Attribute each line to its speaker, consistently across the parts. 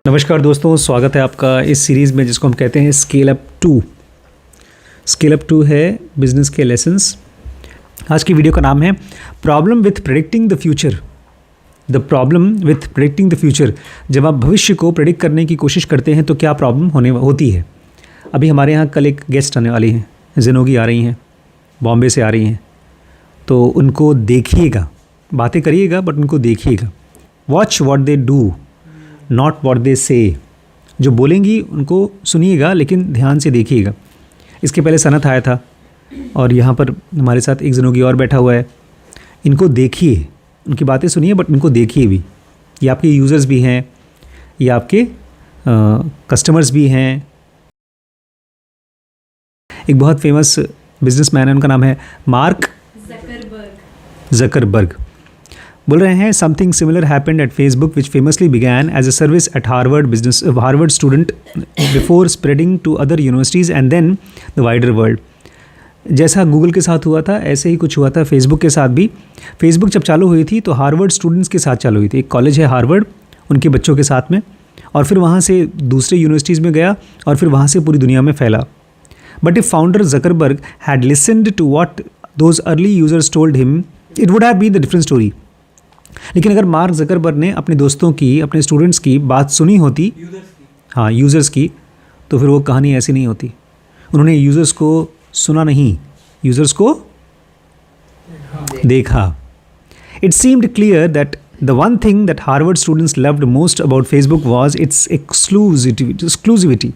Speaker 1: नमस्कार दोस्तों, स्वागत है आपका इस सीरीज़ में जिसको हम कहते हैं scale up to. Scale up to है बिजनेस के लेसन्स। आज की वीडियो का नाम है problem with predicting the future. The problem with predicting the future. जब आप भविष्य को प्रेडिक्ट करने की कोशिश करते हैं तो क्या प्रॉब्लम होती है। अभी हमारे यहाँ कल एक गेस्ट आने वाली हैं, जिनोगी आ रही हैं, बॉम्बे से आ रही हैं, तो उनको देखिएगा, बातें करिएगा बट उनको देखिएगा। Watch what they do, not what they से। जो बोलेंगी उनको सुनिएगा लेकिन ध्यान से देखिएगा। इसके पहले सनत आया था और यहाँ पर हमारे साथ एक जिनोगी और बैठा हुआ है। इनको देखिए, उनकी बातें सुनिए बट इनको देखिए भी। ये आपके यूज़र्स भी हैं, ये आपके कस्टमर्स भी हैं। एक बहुत फेमस बिजनेसमैन है, उनका नाम है मार्क ज़करबर्ग। बोल रहे हैं something similar happened at Facebook which famously began as a service at Harvard student before spreading to other universities and then the wider world. जैसा गूगल के साथ हुआ था ऐसे ही कुछ हुआ था फेसबुक के साथ भी। फेसबुक जब चालू हुई थी तो हार्वर्ड स्टूडेंट्स के साथ चालू हुई थी। एक कॉलेज है हार्वर्ड, उनके बच्चों के साथ में, और फिर वहाँ से दूसरे यूनिवर्सिटीज़ में गया और फिर वहाँ से पूरी दुनिया में फैला। But if founder Zuckerberg had listened to what those early users told him, it would have been the different story. लेकिन अगर मार्क ज़करबर्ग ने अपने दोस्तों की, अपने स्टूडेंट्स की बात सुनी होती, यूज़र्स की, तो फिर वो कहानी ऐसी नहीं होती। उन्होंने यूज़र्स को सुना नहीं, यूज़र्स को देखा। It seemed clear that the one thing that Harvard students loved most about Facebook was it's exclusivity.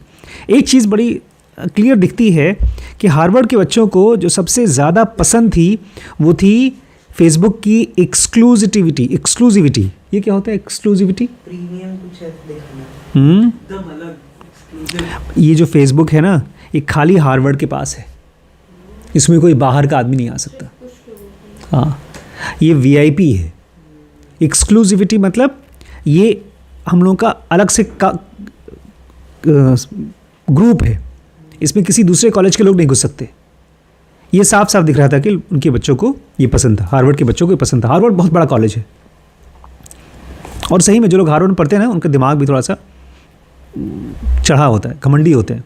Speaker 1: एक चीज़ बड़ी क्लियर दिखती है कि हार्वर्ड के बच्चों को जो सबसे ज़्यादा पसंद थी वो थी फेसबुक की एक्सक्लूसिविटी। ये क्या होता है एक्सक्लूसिविटी?
Speaker 2: प्रीमियम कुछ है देखना, एकदम अलग।
Speaker 1: ये जो फेसबुक है ना, ये खाली हार्वर्ड के पास है, इसमें कोई बाहर का आदमी नहीं आ सकता। हाँ, ये वीआईपी है। एक्सक्लूसिविटी मतलब ये हम लोगों का अलग से ग्रुप है, इसमें किसी दूसरे कॉलेज के लोग नहीं घुस सकते। ये साफ साफ दिख रहा था कि उनके बच्चों को ये पसंद था, हार्वर्ड के बच्चों को ये पसंद था। हार्वर्ड बहुत बड़ा कॉलेज है और सही में जो लोग हार्वर्ड में पढ़ते हैं ना, उनका दिमाग भी थोड़ा सा चढ़ा होता है, घमंडी होते हैं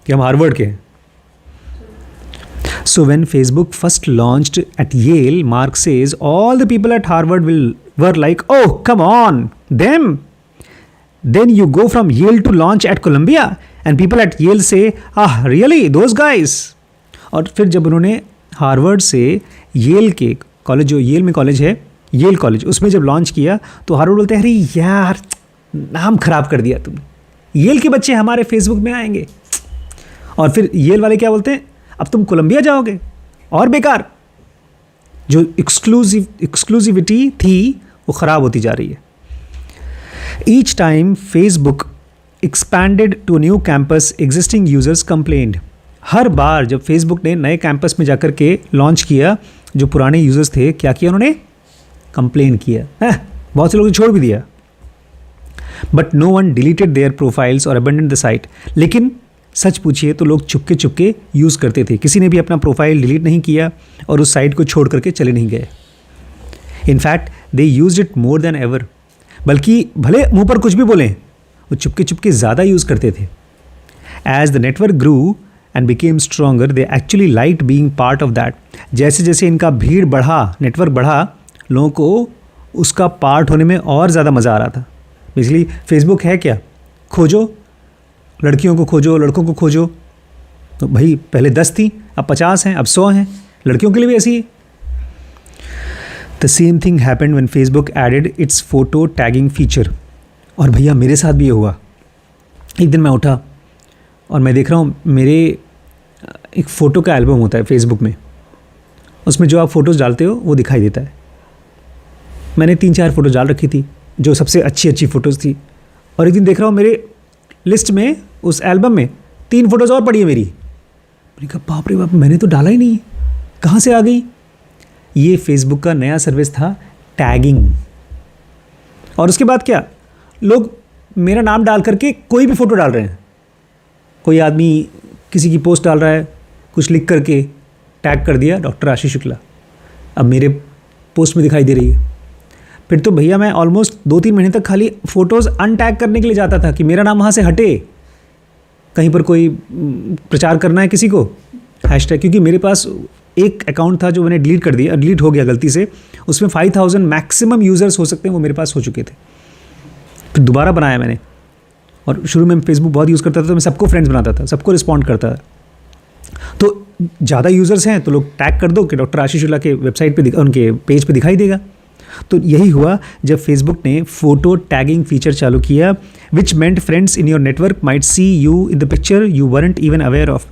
Speaker 1: कि हम हार्वर्ड के हैं। So when Facebook first launched at Yale, Mark says all the people at Harvard were like, oh come on them, then you go from Yale to launch at Columbia and people at Yale say ah really those guys. और फिर जब उन्होंने Harvard से L के college, जो L में college है, L college, उसमें जब लॉन्च किया तो हार्वर्ड बोलते हैं अरे यार नाम खराब कर दिया तुमने, येल के बच्चे हमारे फेसबुक में आएंगे। और फिर येल वाले क्या बोलते हैं, अब तुम कोलंबिया जाओगे और बेकार। जो एक्सक्लूसिविटी थी वो ख़राब होती जा रही है। Each time Facebook expanded to new campus existing users complained. हर बार जब फेसबुक ने नए कैंपस में जाकर के लॉन्च किया, जो पुराने यूज़र्स थे क्या किया उन्होंने, कंप्लेन किया। बहुत से लोगों ने छोड़ भी दिया। But no one deleted their profiles और अबेंडन द साइट। लेकिन सच पूछिए तो लोग चुपके चुपके यूज़ करते थे, किसी ने भी अपना प्रोफाइल डिलीट नहीं किया और उस साइट को छोड़ करके चले नहीं गए। In fact they use it more than ever. बल्कि भले मुंह पर कुछ भी बोलें, वो चुपके चुपके ज़्यादा यूज़ करते थे। As the network grew and became stronger, they actually liked being part of that. जैसे जैसे इनका भीड़ बढ़ा, नेटवर्क बढ़ा, लोगों को उसका पार्ट होने में और ज़्यादा मज़ा आ रहा था। बेसिकली फेसबुक है क्या, खोजो, लड़कियों को खोजो, लड़कों को खोजो। तो भाई पहले 10 थी, अब 50 हैं, अब 100 हैं। लड़कियों के लिए भी ऐसी ही। The same thing happened when Facebook added its photo tagging feature. और भैया मेरे साथ भी ये हुआ। एक दिन मैं उठा और मैं देख रहा हूँ, मेरे एक फ़ोटो का एल्बम होता है फेसबुक में, उसमें जो आप फ़ोटोज़ डालते हो वो दिखाई देता है। मैंने 3-4 फ़ोटो डाल रखी थी जो सबसे अच्छी फ़ोटोज़ थी, और एक दिन देख रहा हूँ मेरे लिस्ट में, उस एल्बम में 3 फ़ोटोज़ और पड़ी है मेरी। मैंने कहा बाप रे बाप, मैंने तो डाला ही नहीं, कहाँ से आ गई। ये फेसबुक का नया सर्विस था, टैगिंग। और उसके बाद क्या, लोग मेरा नाम डाल करके कोई भी फ़ोटो डाल रहे हैं। कोई आदमी किसी की पोस्ट डाल रहा है, कुछ लिख करके टैग कर दिया डॉक्टर आशीष शुक्ला, अब मेरे पोस्ट में दिखाई दे रही है। फिर तो भैया मैं ऑलमोस्ट 2-3 महीने तक खाली फ़ोटोज़ अनटैग करने के लिए जाता था कि मेरा नाम वहाँ से हटे, कहीं पर कोई प्रचार करना है किसी को, हैशटैग। क्योंकि मेरे पास एक अकाउंट था जो मैंने डिलीट कर दिया, डिलीट हो गया गलती से, उसमें 5000 मैक्सिमम यूज़र्स हो सकते हैं वो मेरे पास हो चुके थे। फिर दोबारा बनाया मैंने, और शुरू में फेसबुक बहुत यूज़ करता था तो मैं सबको फ्रेंड्स बनाता था, सबको रिस्पॉन्ड करता था। तो ज़्यादा यूज़र्स हैं तो लोग टैग कर दो कि डॉक्टर आशीष शुक्ला के वेबसाइट पे, उनके पेज पे दिखाई देगा। तो यही हुआ जब फेसबुक ने फ़ोटो टैगिंग फीचर चालू किया, which meant friends in your network might see you in the picture you weren't even aware of.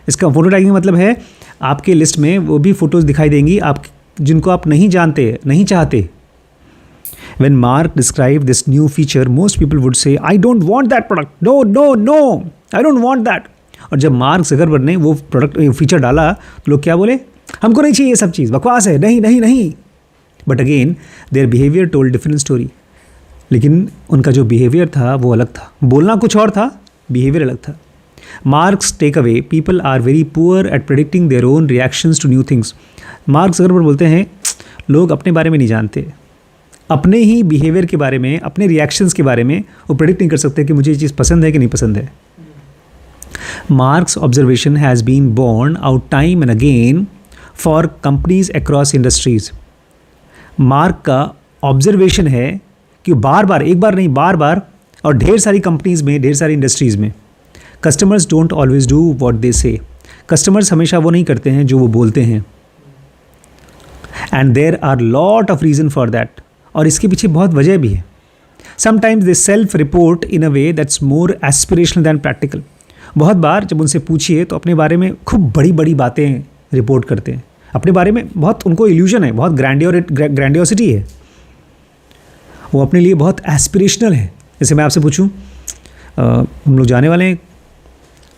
Speaker 1: इसका फ़ोटो टैगिंग मतलब है आपके लिस्ट में वो भी फ़ोटोज़ दिखाई देंगी आप जिनको आप नहीं जानते, नहीं चाहते। When Mark described this new feature, most people would say, I don't want that product. No, no, no, I don't want that. और जब मार्क ज़करबर्ग ने वो प्रोडक्ट फीचर डाला तो लोग क्या बोले, हमको नहीं चाहिए ये सब चीज़, बकवास है, नहीं नहीं नहीं। But again their behaviour told different story. लेकिन उनका जो बिहेवियर था वो अलग था, बोलना कुछ और था, बिहेवियर अलग था। Mark's takeaway, people are very poor at predicting their own reactions to new things. Mark Zuckerberg बोलते हैं लोग अपने बारे में नहीं जानते, अपने ही बिहेवियर के बारे में, अपने रिएक्शंस के बारे में वो प्रेडिक्ट नहीं कर सकते कि मुझे ये चीज़ पसंद है कि नहीं पसंद है। Mark's observation has been borne out time and again for companies across industries. Mark का ऑब्जर्वेशन है कि बार बार, एक बार नहीं बार बार, और ढेर सारी कंपनीज़ में, ढेर सारी इंडस्ट्रीज़ में, customers don't always do what they से। कस्टमर्स हमेशा वो नहीं करते हैं जो वो बोलते हैं। And there are lot of reason for that, और इसके पीछे बहुत वजह भी है। Sometimes they self report in a way that's more aspirational than practical. बहुत बार जब उनसे पूछिए तो अपने बारे में खूब बड़ी बड़ी बातें रिपोर्ट करते हैं, अपने बारे में बहुत उनको इल्यूजन है, बहुत ग्रैंडियोसिटी है, वो अपने लिए बहुत एस्पिरेशनल है। जैसे मैं आपसे पूछूं, हम लोग जाने वाले हैं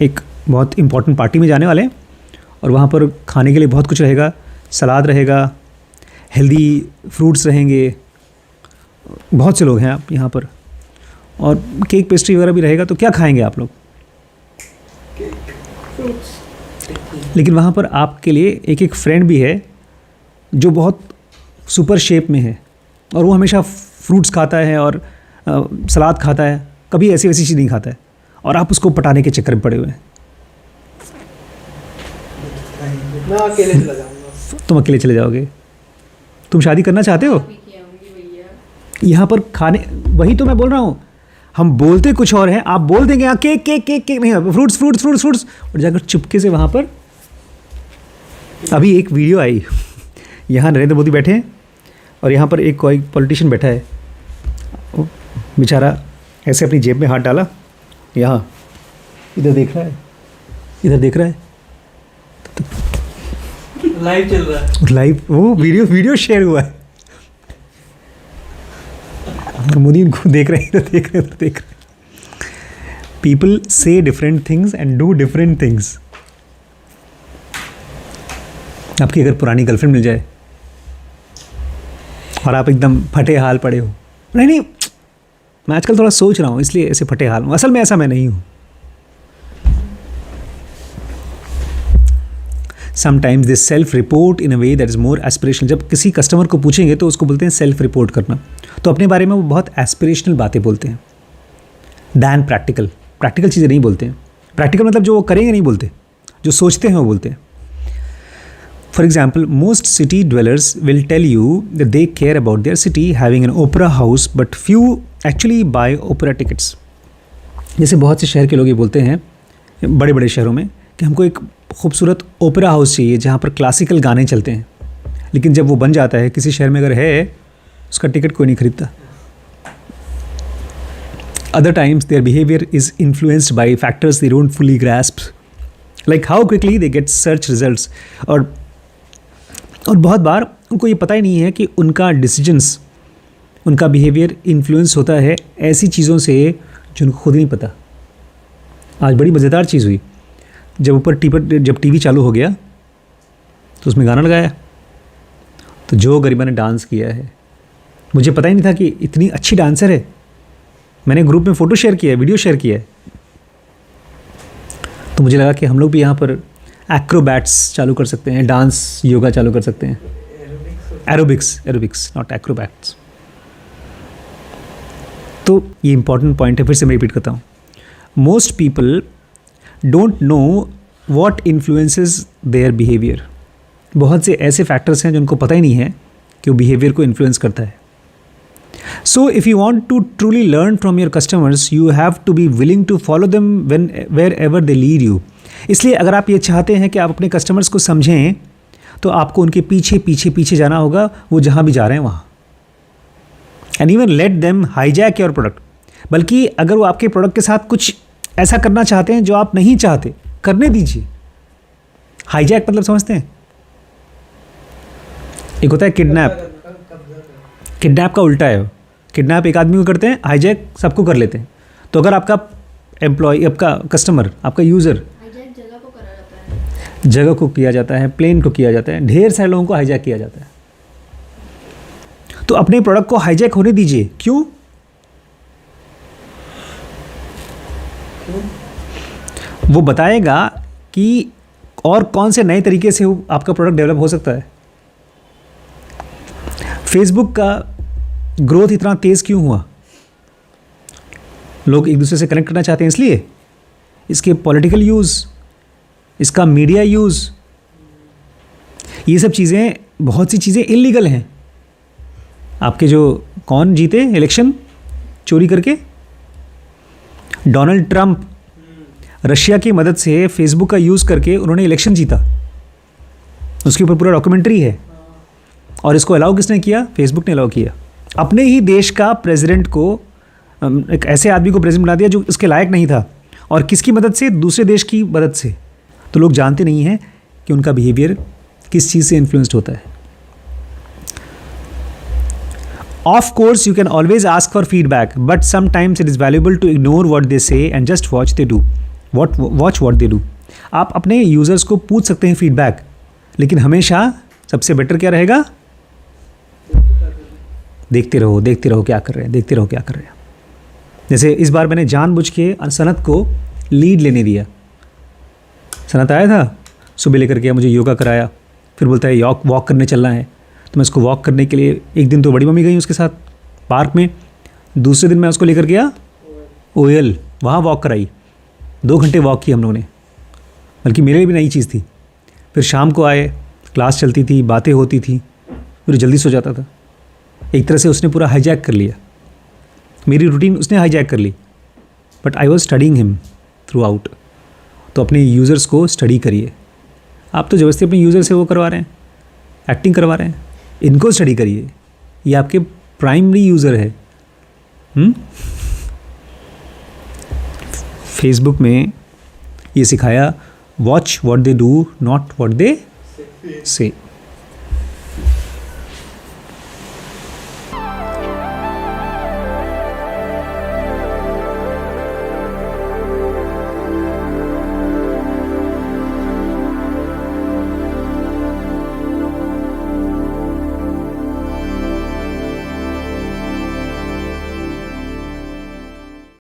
Speaker 1: एक बहुत इंपॉर्टेंट पार्टी में जाने वाले हैं, और वहाँ पर खाने के लिए बहुत कुछ रहेगा, सलाद रहेगा, हेल्दी फ्रूट्स रहेंगे, बहुत से लोग हैं आप यहाँ पर, और केक पेस्ट्री वगैरह भी रहेगा। तो क्या खाएंगे आप लोग? लेकिन वहाँ पर आपके लिए एक एक फ्रेंड भी है जो बहुत सुपर शेप में है, और वो हमेशा फ्रूट्स खाता है और सलाद खाता है, कभी ऐसी वैसी चीज़ नहीं खाता है, और आप उसको पटाने के चक्कर में पड़े हुए हैं।
Speaker 2: मैं अकेले चला जाऊंगा।
Speaker 1: तुम अकेले चले जाओगे? तुम शादी करना चाहते हो? यहाँ पर खाने, वही तो मैं बोल रहा हूँ, हम बोलते कुछ और हैं, आप बोल देंगे यहाँ केक केक केक केक, नहीं फ्रूट्स फ्रूट्स फ्रूट्स फ्रूट्स, और जाकर चुपके से वहाँ पर। अभी एक वीडियो आई, यहाँ नरेंद्र मोदी बैठे हैं और यहाँ पर एक कोई पॉलिटिशियन बैठा है, बेचारा ऐसे अपनी जेब में हाथ डाला, यहाँ इधर देख रहा है, इधर देख रहा है,
Speaker 2: लाइव चल रहा है,
Speaker 1: लाइव वो वीडियो शेयर हुआ है, मोदी उनको देख रहे हैं, इधर देख रहे हैं, उधर देख रहे हैं। पीपल से different things and do different things. आपकी अगर पुरानी गर्लफ्रेंड मिल जाए और आप एकदम फटे हाल पड़े हो, नहीं मैं आजकल थोड़ा सोच रहा हूँ इसलिए ऐसे फटे हाल हूँ, असल में ऐसा मैं नहीं हूँ। Sometimes this self report in a way that is more aspirational. जब किसी कस्टमर को पूछेंगे तो उसको बोलते हैं सेल्फ रिपोर्ट करना, तो अपने बारे में वो बहुत एस्पिरेशनल बातें बोलते हैं दैन प्रैक्टिकल। प्रैक्टिकल चीज़ें नहीं बोलते हैं। प्रैक्टिकल मतलब जो वो करेंगे नहीं बोलते, जो सोचते हैं वो बोलते हैं। For example, most city dwellers will tell you that they care about their city having an opera house, but few actually buy opera tickets. जैसे बहुत से शहर के लोग ये बोलते हैं, बड़े बड़े शहरों में, कि हमको एक खूबसूरत ओपेरा हाउस चाहिए जहाँ पर क्लासिकल गाने चलते हैं, लेकिन जब वो बन जाता है किसी शहर में अगर है, उसका टिकट कोई नहीं खरीदता। Other times their behavior is influenced by factors they don't fully grasp, like how quickly they get search results। और बहुत बार उनको ये पता ही नहीं है कि उनका डिसीजंस, उनका बिहेवियर इन्फ्लुएंस होता है ऐसी चीज़ों से जो उनको खुद नहीं पता। आज बड़ी मज़ेदार चीज़ हुई, जब टीवी चालू हो गया तो उसमें गाना लगाया, तो जो गरिमा ने डांस किया है, मुझे पता ही नहीं था कि इतनी अच्छी डांसर है। मैंने ग्रुप में फ़ोटो शेयर किया है, वीडियो शेयर किया है, तो मुझे लगा कि हम लोग भी यहाँ पर एक्रोबैट्स चालू कर सकते हैं, डांस योगा चालू कर सकते हैं। Aerobics not acrobats. तो ये इंपॉर्टेंट पॉइंट है, फिर से मैं रिपीट करता हूँ. Most people don't know what influences their behaviour. बहुत से ऐसे फैक्टर्स हैं जिनको पता ही नहीं है कि वो बिहेवियर को इन्फ्लुएंस करता है. So if you want to truly learn from your customers you have to be willing to follow them when wherever they lead you. इसलिए अगर आप ये चाहते हैं कि आप अपने कस्टमर्स को समझें तो आपको उनके पीछे पीछे पीछे जाना होगा, वो जहाँ भी जा रहे हैं वहाँ. And even let them hijack your product. बल्कि अगर वो आपके प्रोडक्ट के साथ कुछ ऐसा करना चाहते हैं जो आप नहीं चाहते, करने दीजिए. हाईजैक मतलब समझते हैं? एक होता है किडनैप. किडनैप का उल्टा है. किडनैप एक आदमी को करते हैं, हाईजैक सबको कर लेते हैं. तो अगर आपका एम्प्लॉय, आपका कस्टमर, आपका यूज़र,
Speaker 3: जगह को करा जाता है,
Speaker 1: जगह को किया जाता है, प्लेन को किया जाता है, ढेर सारे लोगों को हाईजैक किया जाता है. तो अपने प्रोडक्ट को हाईजैक होने दीजिए. क्यों? वो बताएगा कि और कौन से नए तरीके से आपका प्रोडक्ट डेवलप हो सकता है. फेसबुक का ग्रोथ इतना तेज़ क्यों हुआ? लोग एक दूसरे से कनेक्ट करना चाहते हैं इसलिए. इसके पॉलिटिकल यूज़, इसका मीडिया यूज़, ये सब चीज़ें, बहुत सी चीज़ें इलीगल हैं. आपके जो कौन जीते इलेक्शन चोरी करके? Donald Trump. रशिया की मदद से फेसबुक का यूज़ करके उन्होंने इलेक्शन जीता. उसके ऊपर पूरा डॉक्यूमेंट्री है. और इसको अलाउ किसने किया? फेसबुक ने अलाउ किया. अपने ही देश का प्रेसिडेंट को, एक ऐसे आदमी को प्रेसिडेंट बना दिया जो इसके लायक नहीं था. और किसकी मदद से? दूसरे देश की मदद से. तो लोग जानते नहीं हैं कि उनका बिहेवियर किस चीज़ से इन्फ्लुएंस्ड होता है. Of course you can always ask for feedback but sometimes it is valuable to ignore what they say and just watch they do. Watch what they do. आप अपने यूज़र्स को पूछ सकते हैं फीडबैक, लेकिन हमेशा सबसे बेटर क्या रहेगा? देखते रहो क्या कर रहे हैं, देखते रहो क्या कर रहे हैं. जैसे इस बार मैंने जानबूझ के सनत को लीड लेने दिया. सनत आया था, सुबह लेकर के मुझे योगा कराया, फिर बोलता है वॉक करने चलना है. तो मैं उसको वॉक करने के लिए, एक दिन तो बड़ी मम्मी गई उसके साथ पार्क में, दूसरे दिन मैं उसको लेकर गया ओयल, वहाँ वॉक कराई. 2 घंटे वॉक किया हम लोगों ने, बल्कि मेरे लिए भी नई चीज़ थी. फिर शाम को आए, क्लास चलती थी, बातें होती थी, फिर जल्दी सो जाता था. एक तरह से उसने पूरा हाईजैक कर लिया मेरी रूटीन, उसने हाईजैक कर ली. But I was studying him throughout. तो अपने यूज़र्स को स्टडी करिए. आप तो ज़बरदस्ती अपने यूज़र से वो करवा रहे हैं, एक्टिंग करवा रहे हैं. इनको स्टडी करिए, ये आपके प्राइमरी यूज़र है. फेसबुक में ये सिखाया, watch what they do not what they से.